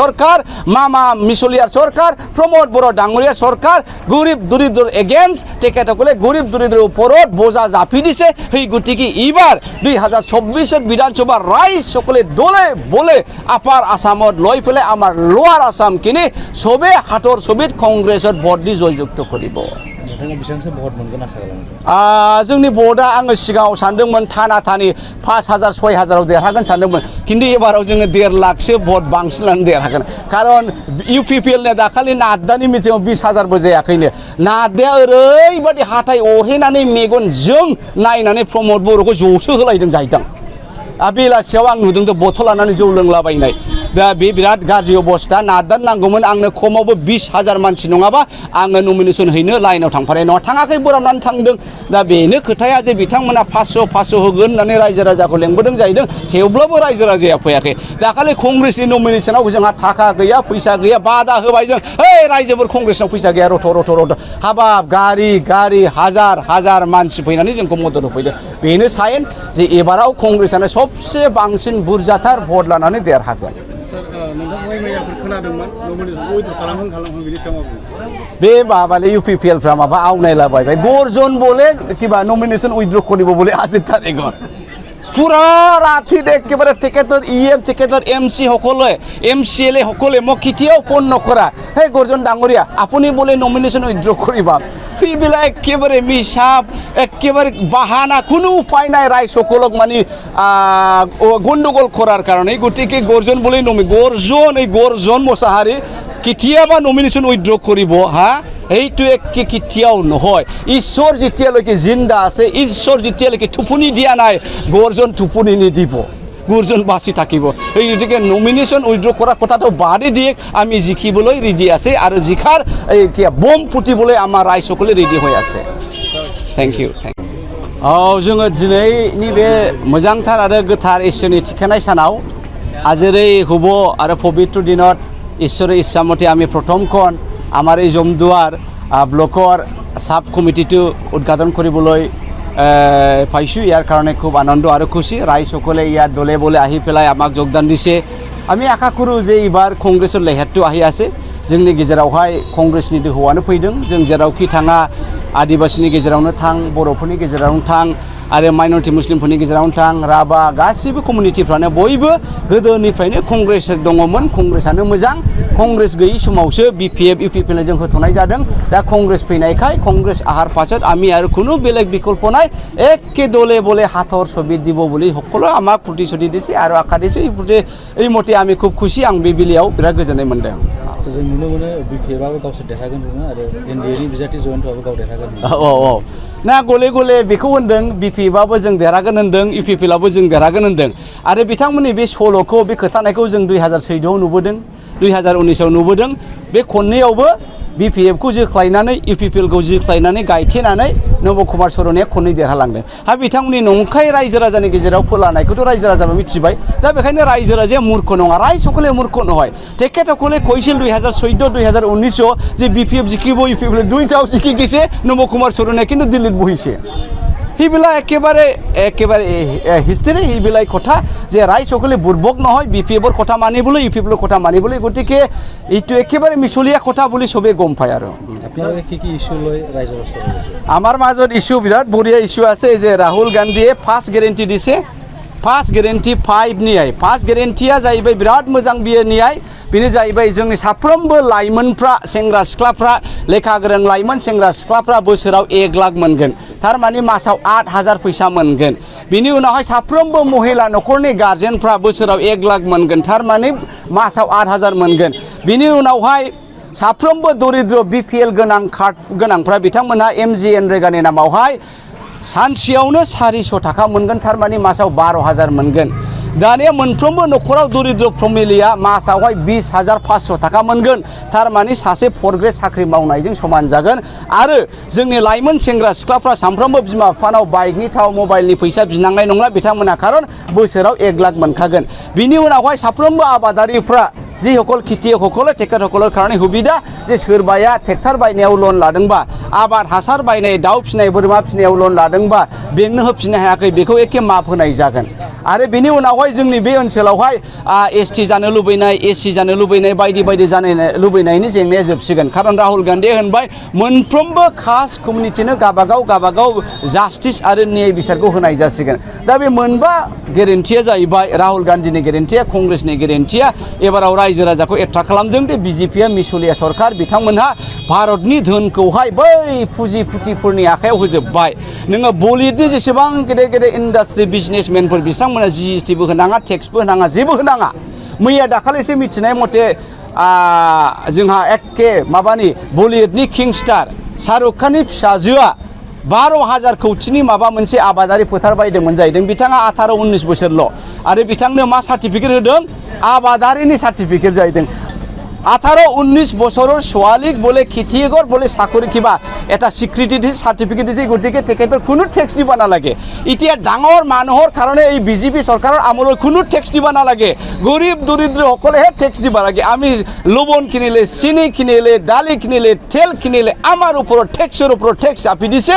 সরকার মামা মিছলিয়ার সরকার প্রমোদ বড় ডাঙরিয়া সরকার গরিব দরিদ্র এগেন্স্ট তেখেতসকলে গরিব দরিদ্রের ওপৰত বোজা জাপি দিছে সেই গতিকে এইবাৰ 2024 বিধানসভা ৰাইজ সকলে দলে বলে আপাৰ আসামত লৈ পেলাই আমাৰ লোৱাৰ আসামখিনি সবে হাতৰ ছবিত কংগ্ৰেছত ভোট দি জয়যুক্ত কৰিব जोंनि भटआ आङो सिगाङाव सानदोंमोन थाना थानि 5,000 6,000 देरहागोन सानदोंमोन खिन्थु एबाराव जोङो 1.5 लाखसो भट बांसिनानो देरहागोन खारन इउपिपिएलनि दाखालि नाद्दानि मिथिङाव 20,000 बो जायाखैनो नाद्दाया ओरैबादि हाथाय अहेनानै मेगनजों नायनानै प्रमोद बर'खौ जौसो होलायदों जाहैदों बेलासियाव आं नुदों बथल लानानै जौ लोंलाबायनाय दा बे बिराद गाज्रि अबस्था नाद्दान नांगौमोन आंनो खमावबो 20,000 मानसि नङाबा आङो नमिनेसन हैनो लाइनाव थांफानाय नङा थाङाखै बोरावनानै थांदों दा बेनो खोथाया जे बिथांमोना 500 होगोन होननानै रायजो राजाखौ लेंबोदों जाहैदों थेवब्लाबो रायजो राजाया फैयाखै दाखालि कंग्रेसनि नमिनेसनाव जोंहा थाखा गैया फैसा गैया बादा होबाय जों ओइ रायजोफोर कंग्रेसनाव फैसा गैया रथ' हाबाब गारि हाजार मानसि फैनानै जोंखौ मदद होफैदों बेनो साइन जे एबाराव कंग्रेसआनो सबसे बांसिन बुरजाथार भट लानानै देरहागोन बे माबाले इउपिपिएलफ्रा माबा आवनायलाबायबाय गर्जन बोले किबा नमिनेसन उइथड्र करिब बोले 8 तारिखत পুরা রাতি একেবারে টিকেটৰ টিকেটৰ এমসি সকলে এমসিএলএ সকলে মোক কেতিয়াও ফোন নকৰা হে গৰ্জন ডাঙৰীয়া আপুনি বোলে নমিনেশ্যন উইথড্ৰ কৰিবা সেইবিলাক একেবাৰে মিছাপ একেবাৰে বাহানা কোনো উপায় নাই ৰাইজ সকলক মানে গণ্ডগোল কৰাৰ কাৰণে গতিকে গৰ্জন বোলে গৰ্জন মোছাহাৰী কেতিয়াবা নমিনেশ্যন উইথড্ৰ কৰিব হা এইটো একে কেতিয়াও নহয় ঈশ্বৰ যেতিয়ালৈকে জিন্দা আছে ঈশ্বৰ যেতিয়ালৈকে থুপুনি দিয়া নাই গৰ্জন থুপুনি নিদিব গৰ্জন বাচি থাকিব এই গতিকে নমিনেশ্যন উইথড্ৰ কৰাৰ কথাটো বাদে দিয়ে আমি জিকিবলৈ ৰেডি আছে আৰু জিখাৰ এই কি বম ফুটিবলৈ আমাৰ ৰাইজ সকলে ৰেডি হৈ আছে থ্যাংক ইউ जोङो दिनैनि बे मोजांथार आरो गोथार इसोरनि थिखानाय सानाव आजोरै हुब आरो पबित्र दिনত ঈশ্বৰৰ इच्छा मते आमी प्रथमখন আমাৰ এই জমদুৱাৰ ব্লকৰ সাব কমিটিটো উদ্ঘাটন কৰিবলৈ পাইছোঁ ইয়াৰ কাৰণে খুব আনন্দ আৰু খুশি ৰাইজ সকলে ইয়াত দলে বলে আহি পেলাই আমাক যোগদান দিছে আমি আশা কৰোঁ যে এইবাৰ কংগ্ৰেছৰ লেহেৰটো আহি আছে जोंनि गेजेरावहाय कंग्रेसनि दोहौआनो फैदों जों जेरावखि थाङा आदिबासिनि गेजेरावनो थां बर'फोरनि गेजेरावनो थां आरो माइनरिटि मुस्लिमफोरनि गेजेरावनो थां राभा गासिबो कमिउनिटिफ्रानो बयबो गोदोनिफ्रायनो कंग्रेस दङमोन कंग्रेसआनो मोजां कंग्रेस गैयै समावसो बिपिएफ इउपिपिएल जों होथ'नाय जादों दा कंग्रेस फैनायखाय कंग्रेस आहार पाছত আমি আৰু কোনো বেলেগ বিকল্প নাই একে দলে বলে হাতৰ ছবি দিব বুলি সকলো আমাক প্ৰতিশ্ৰুতি দিছে আৰু আশা দিছে এই মতে আমি খুব খুশি आं बे बेलायाव बिराद गोजोननाय मोनदों जों नुनो मोनो बिपिएफआबो गावसोर देरहागोन बुङो आरो एनडिएनि बिजाथि जयन्तआबो गाव देरहागोन ना गले गले बेखौ होनदों बिपिएफआबो जों देरहागोन होनदों इउपिपिएलआबो जों देरहागोन होनदों आरो बिथांमोननि बे सल'खौ बे खोथानायखौ जों 2014आव नुबोदों 2019आव नुबोदों बे खननैयावबो बिपिएफखौ जोख्लायनानै इउपिपिएलखौ जोख्लायनानै गायथेनानै नब कुमार सर'नाया खननै देरहालांदों हा बिथांमोननि नंखाय रायजो राजानि गेजेराव फोलानायखौथ' रायजो राजाबो मिथिबाय दा बेखायनो रायजो राजाया मूर्ख नङा राय सकले मूर्ख নহয় তেখেতসকলে কৈছিল 2014 2019 যে বিপিএফ জিকিব ইউপিপিএল দুইটাও জিকি গেছে নব কুমার সরণে কিন্তু দিল্লীত বহিছে সেইবিলাক একেবাৰে হিষ্ট্ৰী সেইবিলাক কথা যে ৰাইজ সকলে বুৰ্বক নহয় বিপিএফৰ কথা মানিবলৈ ইউপিপিএলৰ কথা মানিবলৈ গতিকে এইটো একেবাৰে মিছলীয়া কথা বুলি সবে গম পায় আৰু আপোনালোকে কি ইস্যু লৈ ৰাইজৰ ওচৰত আমাৰ মাজত ইস্যু বিৰাট বঢ়িয়া ইস্যু আছে যে ৰাহুল গান্ধীয়ে ফাৰ্ষ্ট গেৰেণ্টি দিছে फार्स्ट गेरेन्टि 5 नियाय फार्स्ट गेरेन्टिया जाहैबाय बिराद मोजां बियो नियाय बेनो जाहैबाय जोंनि साफ्रोमबो लाइमोनफ्रा सेंग्रा सिख्लाफ्रा लेखा गोरों लाइमोन सेंग्रा सिख्लाफ्रा बोसोराव 1 लाख मोनगोन थारमाने मासाव 8,000 फैसा मोनगोन बिनि उनावहाय साफ्रोमबो महिला नखरनि गार्जेनफ्रा बोसोराव 1 लाख मोनगोन थारमाने मासाव 8,000 मोनगोन बिनि उनावहाय साफ्रोमबो दरिद्र बिपिएल गोनां कार्ड गोनांफ्रा बिथांमोनहा एमजिएनरेगानि नामावहाय सानसेयावनो 400 थाखा मोनगोन थारमाने मासाव 12,000 मोनगोन दानिया मोनफ्रोमबो नखराव दरिद्र फेमिलिया मासावहाय 20,500 थाखा मोनगोन थारमाने सासे फरग्रेड साख्रि मावनायजों समान जागोन आरो जोंनि लाइमोन सेंग्रा सिख्लाफ्रा सानफ्रोमबो बिमा बिफानाव बाइकनि थाव मबाइलनि फैसा बिनांनाय नंला बिथांमोना खारन बोसोराव 1 लाख मोनखागोन बिनि उनावहाय साफ्रोमबो आबादारिफ्रा जी हकल खेतियक हकल टेक्टर हकल कारणे सुबिदा जे सोरबाया ट्रेक्टर बायनायाव लन लादोंबा आबाद हासार बायनाय दाउ फिसिनाय बोरमा फिसिनायाव लन लादोंबा बेंनो होफिननो हायाखै बेखौ एखे माफ होनाय जागोन आरो बेनि उनावहाय जोंनि बे ओनसोलावहाय ST जानो लुबैनाय SC जानो लुबैनाय बायदि बायदि जानो लुबैनायनि जेंनाया जोबसिगोन खारन राहुल गान्धीया होनबाय मोनफ्रोमबो कास्ट कमिउनिटिनो गाबागाव जास्टिस आरो न्याय बिसारखौ होनाय जासिगोन दा बे मोनबा गेरेन्टिया जाहैबाय राहुल गान्धीनि गेरेन्टिया कंग्रेसनि गेरेन्टिया एबाराव रायजो राजाखौ एट्राक्ट खालामदों दि बिजेपिया मिसलिया सरकार बिथांमोनहा भारतनि धोनखौहाय बै फुजिफुथिफोरनि आखायाव होजोब्बाय नोङो बलिउडनि जेसेबां गेदेर गेदेर इन्डास्ट्रि बिजनेसमेनफोर बिथांमोना GSTबो होनाङा टेक्सबो होनाङा जेबो होनाङा मैया दाखालिसो मिथिनाय मथे जोंहा एखे माबानि बलिउडनि किं स्टार शाहरुख खाननि फिसाजोआ 12,000 कौटिनि माबा मोनसे आबादारि फोथार बायदोंमोन जाहैदों बिथाङा 18-19 बोसोरल' आरो बिथांनो मा सार्टिफिकेट होदों आबादारिनि सार्टिफिकेट जाहैदों 18-19 বছৰৰ ছোৱালীক বোলে খেতিয়কৰ বোলে চাকৰি কিবা এটা স্বীকৃতি দিছে সাৰ্টিফিকেট দিছে গতিকে তেখেতৰ কোনো টেক্স দিব নালাগে এতিয়া ডাঙৰ মানুহৰ কাৰণে এই বিজেপি চৰকাৰৰ আমলৰ কোনো টেক্স দিব নালাগে গৰীব দৰিদ্ৰ সকলেহে টেক্স দিব লাগে আমি লবণ কিনিলে চিনি কিনিলে দালি কিনিলে তেল কিনিলে আমাৰ ওপৰত টেক্সৰ ওপৰত টেক্স আপি দিছে